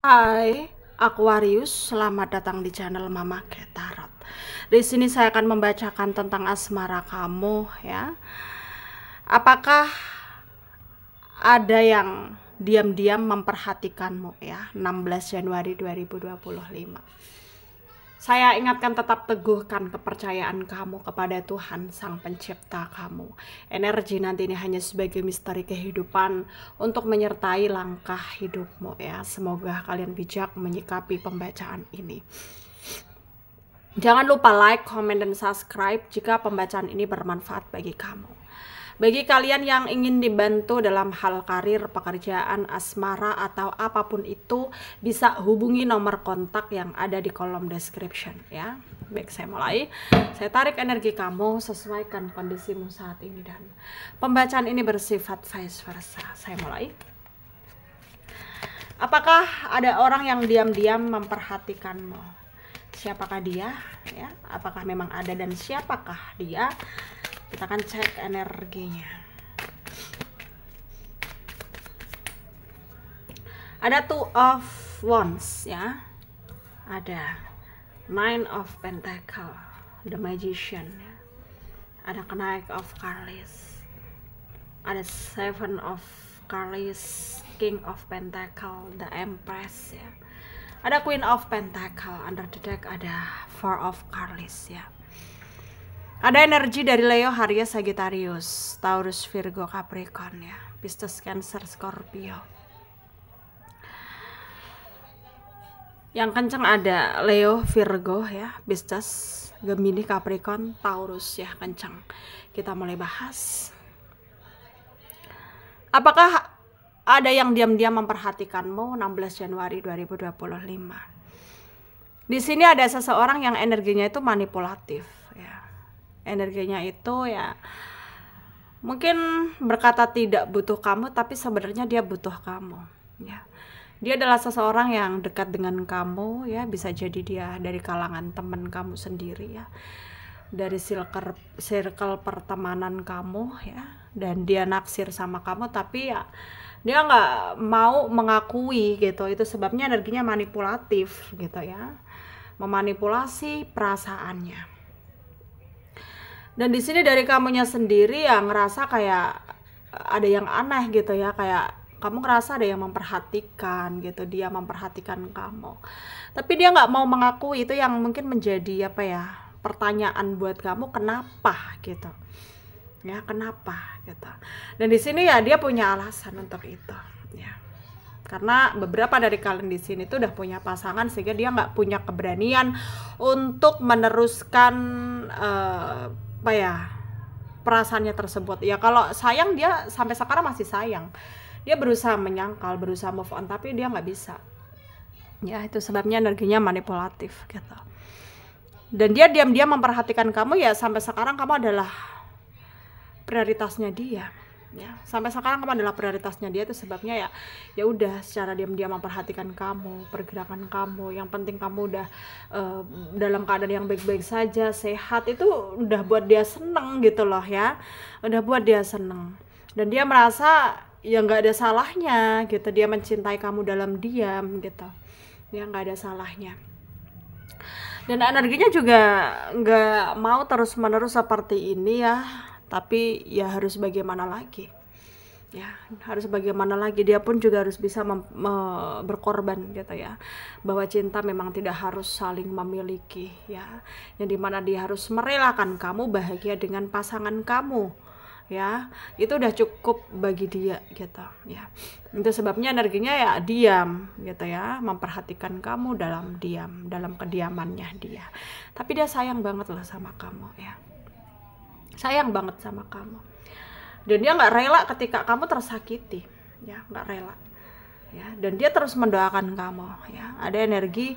Hai Aquarius, selamat datang di channel Mama Ketarot. Di sini saya akan membacakan tentang asmara kamu ya. Apakah ada yang diam-diam memperhatikanmu ya? 16 Januari 2025. Saya ingatkan, tetap teguhkan kepercayaan kamu kepada Tuhan Sang Pencipta kamu. Energi nanti ini hanya sebagai misteri kehidupan untuk menyertai langkah hidupmu ya. Semoga kalian bijak menyikapi pembacaan ini. Jangan lupa like, comment, dan subscribe jika pembacaan ini bermanfaat bagi kamu. Bagi kalian yang ingin dibantu dalam hal karir, pekerjaan, asmara, atau apapun itu, bisa hubungi nomor kontak yang ada di kolom description ya. Baik, saya mulai. Saya tarik energi kamu, sesuaikan kondisimu saat ini, dan pembacaan ini bersifat vice versa. Saya mulai. Apakah ada orang yang diam-diam memperhatikanmu? Siapakah dia ya? Apakah memang ada, dan siapakah dia? Kita akan cek energinya. Ada Two of Wands ya. Ada Nine of Pentacle, The Magician ya. Ada Knight of Cups. Ada Seven of Cups, King of Pentacle, The Empress ya. Ada Queen of Pentacle. Under the deck ada Four of Cups ya. Ada energi dari Leo, Aries, Sagittarius, Taurus, Virgo, Capricorn ya. Pisces, Cancer, Scorpio. Yang kencang ada Leo, Virgo ya, Pisces, Gemini, Capricorn, Taurus ya, kencang. Kita mulai bahas. Apakah ada yang diam-diam memperhatikanmu? 16 Januari 2025. Di sini ada seseorang yang energinya itu manipulatif ya. Energinya itu ya mungkin berkata tidak butuh kamu, tapi sebenarnya dia butuh kamu ya. Dia adalah seseorang yang dekat dengan kamu ya, bisa jadi dia dari kalangan teman kamu sendiri ya, dari circle pertemanan kamu ya, dan dia naksir sama kamu, tapi ya dia nggak mau mengakui gitu. Itu sebabnya energinya manipulatif gitu ya, memanipulasi perasaannya. Dan di sini dari kamunya sendiri ya ngerasa kayak ada yang aneh gitu ya, kayak kamu ngerasa ada yang memperhatikan gitu, dia memperhatikan kamu, tapi dia nggak mau mengakui. Itu yang mungkin menjadi apa ya, pertanyaan buat kamu, kenapa gitu ya, kenapa gitu. Dan di sini ya dia punya alasan untuk itu ya, karena beberapa dari kalian di sini tuh udah punya pasangan, sehingga dia nggak punya keberanian untuk meneruskan apa ya, perasaannya tersebut ya. Kalau sayang, dia sampai sekarang masih sayang, dia berusaha menyangkal, berusaha move on, tapi dia nggak bisa ya. Itu sebabnya energinya manipulatif gitu. Dan dia diam-diam memperhatikan kamu ya, sampai sekarang kamu adalah prioritasnya dia ya. Sampai sekarang kamu adalah prioritasnya dia. Itu sebabnya ya udah secara diam-diam memperhatikan kamu, pergerakan kamu. Yang penting kamu udah dalam keadaan yang baik-baik saja, sehat. Itu udah buat dia seneng gitu loh ya, udah buat dia seneng. Dan dia merasa ya nggak ada salahnya gitu, dia mencintai kamu dalam diam gitu ya, nggak ada salahnya. Dan energinya juga nggak mau terus-menerus seperti ini ya, tapi ya harus bagaimana lagi ya, harus bagaimana lagi. Dia pun juga harus bisa berkorban gitu ya, bahwa cinta memang tidak harus saling memiliki ya, yang dimana dia harus merelakan kamu bahagia dengan pasangan kamu ya. Itu udah cukup bagi dia gitu ya. Itu sebabnya energinya ya diam gitu ya, memperhatikan kamu dalam diam, dalam kediamannya dia. Tapi dia sayang banget lah sama kamu ya, sayang banget sama kamu. Dan dia nggak rela ketika kamu tersakiti ya, nggak rela ya. Dan dia terus mendoakan kamu ya. Ada energi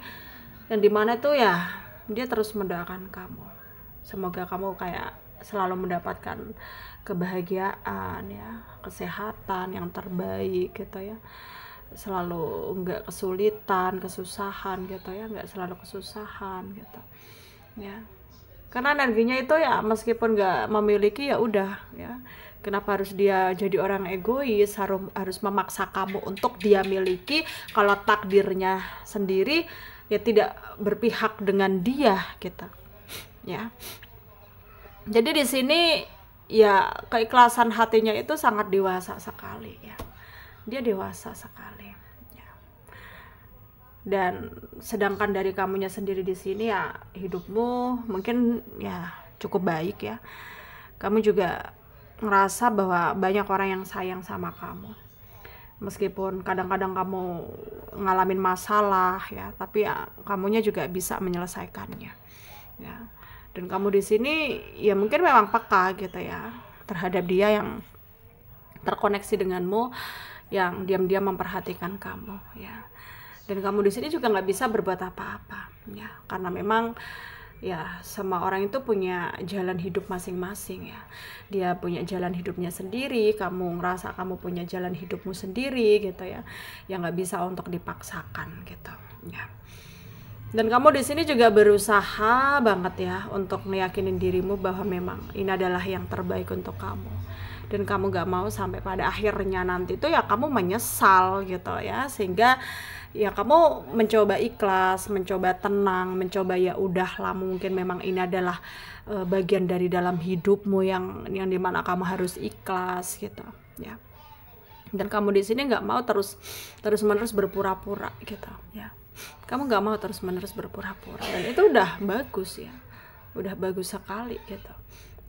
yang dimana tuh ya, dia terus mendoakan kamu, semoga kamu kayak selalu mendapatkan kebahagiaan ya, kesehatan yang terbaik gitu ya, selalu nggak kesulitan, kesusahan gitu ya, nggak selalu kesusahan gitu ya. Karena energinya itu ya meskipun nggak memiliki ya udah ya. Kenapa harus dia jadi orang egois, harus memaksa kamu untuk dia miliki, kalau takdirnya sendiri ya tidak berpihak dengan dia gitu. Ya. Jadi di sini ya keikhlasan hatinya itu sangat dewasa sekali ya. Dia dewasa sekali. Ya. Dan sedangkan dari kamunya sendiri di sini ya hidupmu mungkin ya cukup baik ya. Kamu juga ngerasa bahwa banyak orang yang sayang sama kamu, meskipun kadang-kadang kamu ngalamin masalah ya, tapi ya kamunya juga bisa menyelesaikannya ya. Dan kamu di sini ya mungkin memang peka gitu ya terhadap dia yang terkoneksi denganmu, yang diam-diam memperhatikan kamu ya. Dan kamu di sini juga nggak bisa berbuat apa-apa ya, karena memang ya semua orang itu punya jalan hidup masing-masing ya. Dia punya jalan hidupnya sendiri, kamu ngerasa kamu punya jalan hidupmu sendiri gitu ya, yang nggak bisa untuk dipaksakan gitu ya. Dan kamu di sini juga berusaha banget ya untuk meyakinin dirimu bahwa memang ini adalah yang terbaik untuk kamu. Dan kamu gak mau sampai pada akhirnya nanti itu ya kamu menyesal gitu ya, sehingga ya kamu mencoba ikhlas, mencoba tenang, mencoba ya udahlah, mungkin memang ini adalah bagian dari dalam hidupmu yang dimana kamu harus ikhlas gitu ya. Dan kamu di sini nggak mau terus menerus berpura-pura gitu ya. Kamu nggak mau terus menerus berpura-pura, dan itu udah bagus ya, udah bagus sekali gitu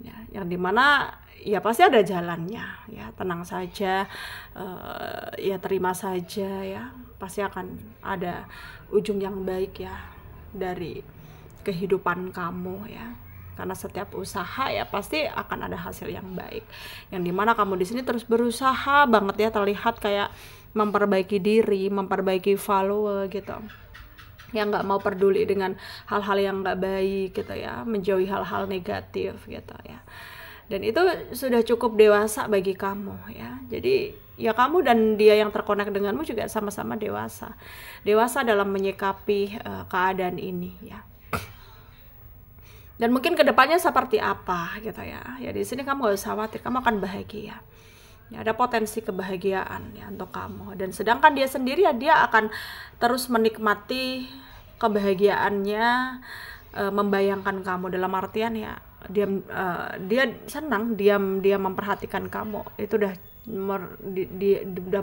ya. Yang dimana ya pasti ada jalannya ya, tenang saja, ya terima saja ya, pasti akan ada ujung yang baik ya dari kehidupan kamu ya. Karena setiap usaha ya pasti akan ada hasil yang baik, yang dimana kamu di sini terus berusaha banget ya, terlihat kayak memperbaiki diri, memperbaiki value gitu, yang nggak mau peduli dengan hal-hal yang nggak baik gitu ya, menjauhi hal-hal negatif gitu ya. Dan itu sudah cukup dewasa bagi kamu ya. Jadi ya kamu dan dia yang terkonek denganmu juga sama-sama dewasa dalam menyikapi keadaan ini ya. Dan mungkin kedepannya seperti apa gitu ya. Ya di sini kamu gak usah khawatir, kamu akan bahagia. Ya, ada potensi kebahagiaan ya untuk kamu. Dan sedangkan dia sendiri ya, dia akan terus menikmati kebahagiaannya, membayangkan kamu, dalam artian ya dia senang, dia memperhatikan kamu. Itu udah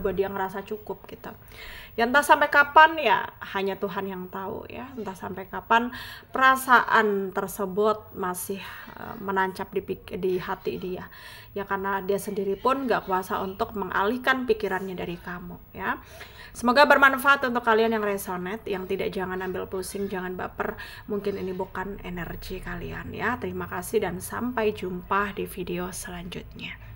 buat dia ngerasa cukup gitu. Ya entah sampai kapan ya hanya Tuhan yang tahu ya, entah sampai kapan perasaan tersebut masih menancap di hati dia ya, karena dia sendiri pun gak kuasa untuk mengalihkan pikirannya dari kamu ya. Semoga bermanfaat untuk kalian yang resonate, yang tidak jangan ambil pusing, jangan baper, mungkin ini bukan energi kalian ya. Terima kasih dan sampai jumpa di video selanjutnya.